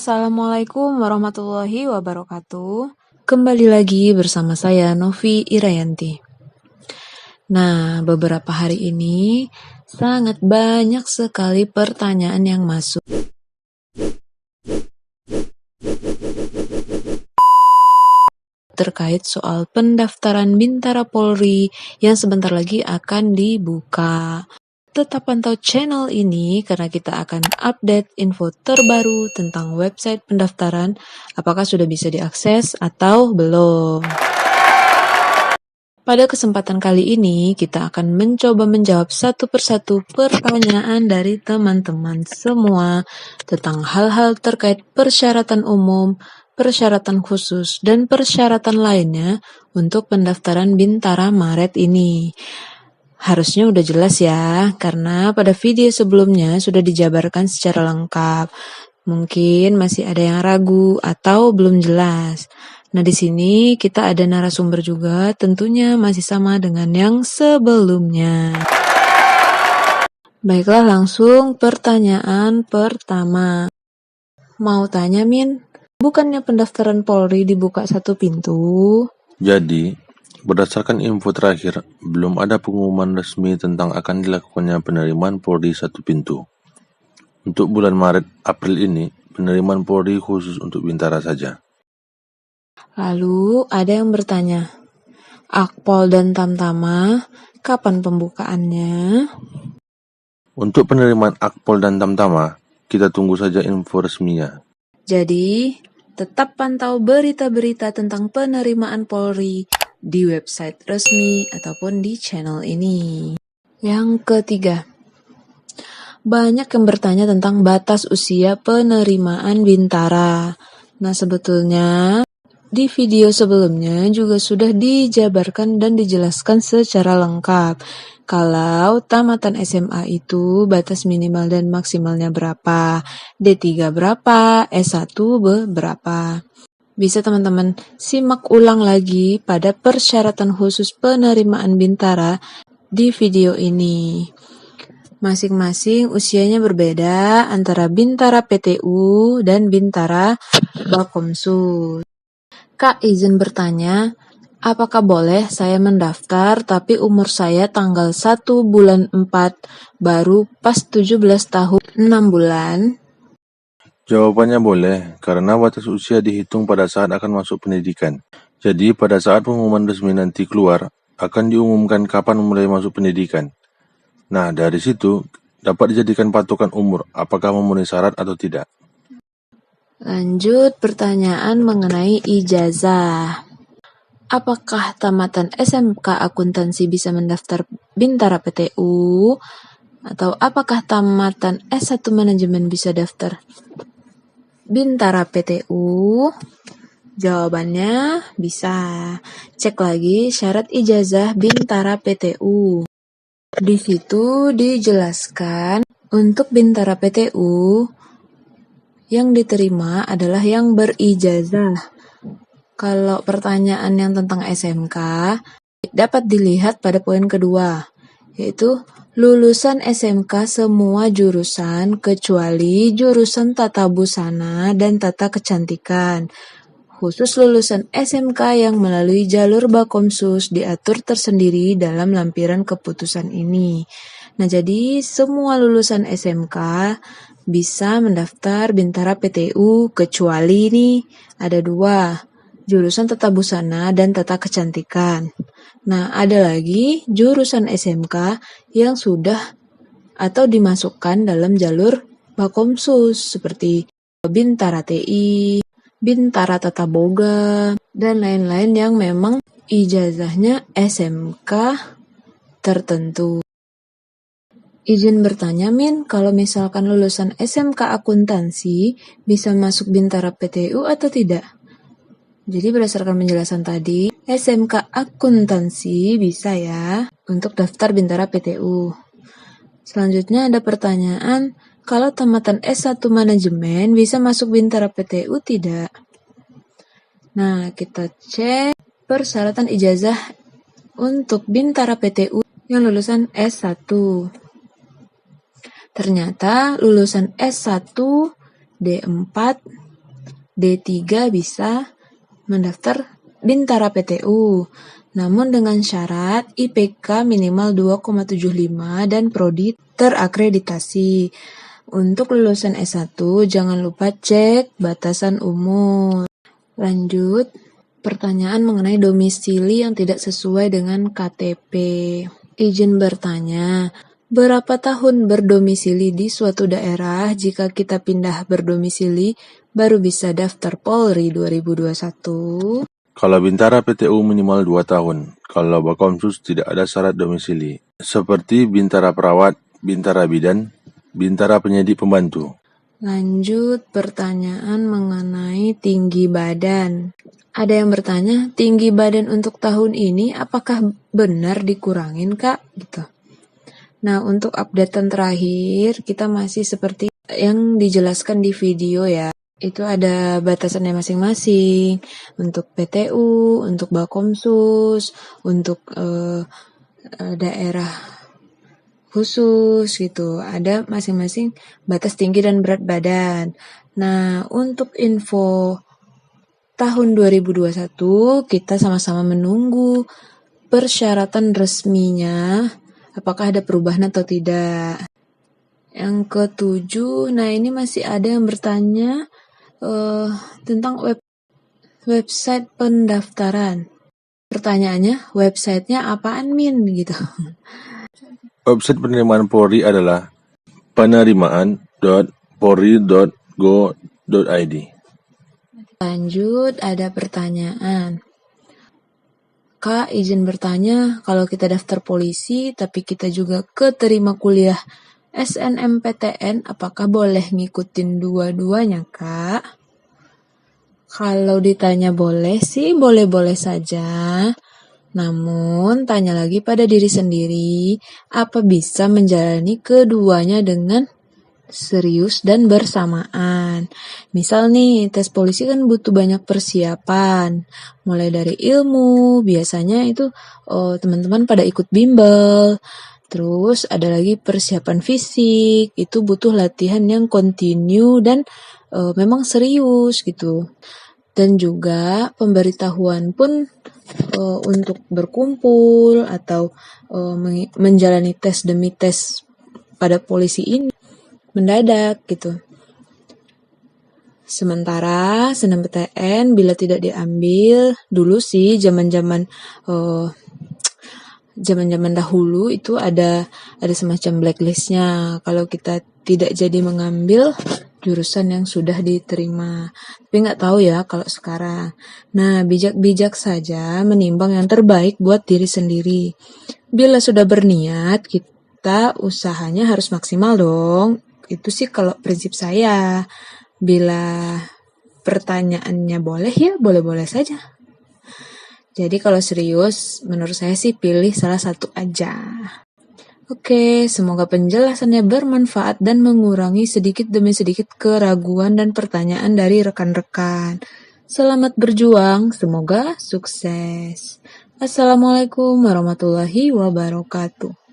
Assalamualaikum warahmatullahi wabarakatuh. Kembali lagi bersama saya Novi Irayanti. Nah, beberapa hari ini sangat banyak sekali pertanyaan yang masuk terkait soal pendaftaran Bintara Polri yang sebentar lagi akan dibuka. Tetap pantau channel ini karena kita akan update info terbaru tentang website pendaftaran, apakah sudah bisa diakses atau belum. Pada kesempatan kali ini, kita akan mencoba menjawab satu persatu pertanyaan dari teman-teman semua tentang hal-hal terkait persyaratan umum, persyaratan khusus, dan persyaratan lainnya untuk pendaftaran Bintara Maret ini. Harusnya udah jelas ya, karena pada video sebelumnya sudah dijabarkan secara lengkap. Mungkin masih ada yang ragu atau belum jelas. Nah, di sini kita ada narasumber juga, tentunya masih sama dengan yang sebelumnya. Baiklah, langsung pertanyaan pertama. Mau tanya, Min? Bukannya pendaftaran Polri dibuka satu pintu? Jadi, berdasarkan info terakhir, belum ada pengumuman resmi tentang akan dilakukannya penerimaan Polri satu pintu. Untuk bulan Maret-April ini, penerimaan Polri khusus untuk Bintara saja. Lalu ada yang bertanya, Akpol dan Tamtama, kapan pembukaannya? Untuk penerimaan Akpol dan Tamtama, kita tunggu saja info resminya. Jadi, tetap pantau berita-berita tentang penerimaan Polri di website resmi ataupun di channel ini. Yang ketiga, banyak yang bertanya tentang batas usia penerimaan Bintara. Nah, sebetulnya di video sebelumnya juga sudah dijabarkan dan dijelaskan secara lengkap. Kalau tamatan SMA itu batas minimal dan maksimalnya berapa, D3 berapa, S1 berapa. Bisa teman-teman simak ulang lagi pada persyaratan khusus penerimaan Bintara di video ini. Masing-masing usianya berbeda antara Bintara PTU dan Bintara Bakomsus. Kak izin bertanya, apakah boleh saya mendaftar tapi umur saya tanggal 1 bulan 4 baru pas 17 tahun 6 bulan? Jawabannya boleh, karena batas usia dihitung pada saat akan masuk pendidikan. Jadi, pada saat pengumuman resmi nanti keluar, akan diumumkan kapan mulai masuk pendidikan. Nah, dari situ, dapat dijadikan patokan umur, apakah memenuhi syarat atau tidak. Lanjut pertanyaan mengenai ijazah. Apakah tamatan SMK akuntansi bisa mendaftar Bintara PTU? Atau apakah tamatan S1 manajemen bisa daftar Bintara PTU? Jawabannya bisa. Cek lagi syarat ijazah Bintara PTU. Di situ dijelaskan untuk Bintara PTU yang diterima adalah yang berijazah. Kalau pertanyaan yang tentang SMK dapat dilihat pada poin kedua, yaitu lulusan SMK semua jurusan kecuali jurusan tata busana dan tata kecantikan. Khusus lulusan SMK yang melalui jalur Bakomsus diatur tersendiri dalam lampiran keputusan ini. Nah, jadi semua lulusan SMK bisa mendaftar Bintara PTU kecuali nih ada dua, jurusan tata busana dan tata kecantikan. Nah, ada lagi jurusan SMK yang sudah atau dimasukkan dalam jalur Bakomsus seperti Bintara TI, Bintara Tata Boga, dan lain-lain yang memang ijazahnya SMK tertentu. Izin bertanya, Min, kalau misalkan lulusan SMK akuntansi bisa masuk Bintara PTU atau tidak? Jadi berdasarkan penjelasan tadi, SMK akuntansi bisa ya untuk daftar Bintara PTU. Selanjutnya ada pertanyaan, kalau tamatan S1 manajemen bisa masuk Bintara PTU tidak? Nah, kita cek persyaratan ijazah untuk Bintara PTU yang lulusan S1. Ternyata lulusan S1, D4, D3 bisa mendaftar Bintara PTU. Namun dengan syarat IPK minimal 2,75 dan prodi terakreditasi. Untuk lulusan S1 jangan lupa cek batasan umur. Lanjut, pertanyaan mengenai domisili yang tidak sesuai dengan KTP. Izin bertanya, berapa tahun berdomisili di suatu daerah jika kita pindah berdomisili baru bisa daftar Polri 2021? Kalau Bintara PTU minimal 2 tahun, kalau Bakomsus tidak ada syarat domisili, seperti Bintara Perawat, Bintara Bidan, Bintara Penyidik Pembantu. Lanjut, pertanyaan mengenai tinggi badan. Ada yang bertanya, tinggi badan untuk tahun ini apakah benar dikurangin, Kak? Gitu. Nah, untuk updatean terakhir, kita masih seperti yang dijelaskan di video ya. Itu ada batasannya masing-masing. Untuk PTU, untuk Bakomsus, untuk daerah khusus gitu. Ada masing-masing batas tinggi dan berat badan. Nah, untuk info tahun 2021, kita sama-sama menunggu persyaratan resminya, apakah ada perubahan atau tidak. Yang ketujuh, nah ini masih ada yang bertanya tentang website pendaftaran. Pertanyaannya, websitenya apaan, Min? Gitu. Website penerimaan Polri adalah penerimaan.polri.go.id. Lanjut, ada pertanyaan. Kak, izin bertanya, kalau kita daftar polisi, tapi kita juga keterima kuliah SNMPTN, apakah boleh ngikutin dua-duanya, Kak? Kalau ditanya boleh sih, boleh-boleh saja. Namun, tanya lagi pada diri sendiri, apa bisa menjalani keduanya dengan serius dan bersamaan. Misal nih, tes polisi kan butuh banyak persiapan. Mulai dari ilmu, biasanya itu teman-teman pada ikut bimbel. Terus ada lagi persiapan fisik, itu butuh latihan yang kontinu dan memang serius gitu. Dan juga pemberitahuan pun untuk berkumpul atau menjalani tes demi tes pada polisi ini mendadak gitu. Sementara SNMPTN bila tidak diambil dulu sih zaman-zaman dahulu itu ada semacam blacklistnya kalau kita tidak jadi mengambil jurusan yang sudah diterima. Tapi nggak tahu ya kalau sekarang. Nah, bijak-bijak saja menimbang yang terbaik buat diri sendiri. Bila sudah berniat, kita usahanya harus maksimal dong. Itu sih kalau prinsip saya. Bila pertanyaannya boleh ya, boleh-boleh saja. Jadi kalau serius, menurut saya sih pilih salah satu aja. Oke, semoga penjelasannya bermanfaat dan mengurangi sedikit demi sedikit keraguan dan pertanyaan dari rekan-rekan. Selamat berjuang, semoga sukses. Assalamualaikum warahmatullahi wabarakatuh.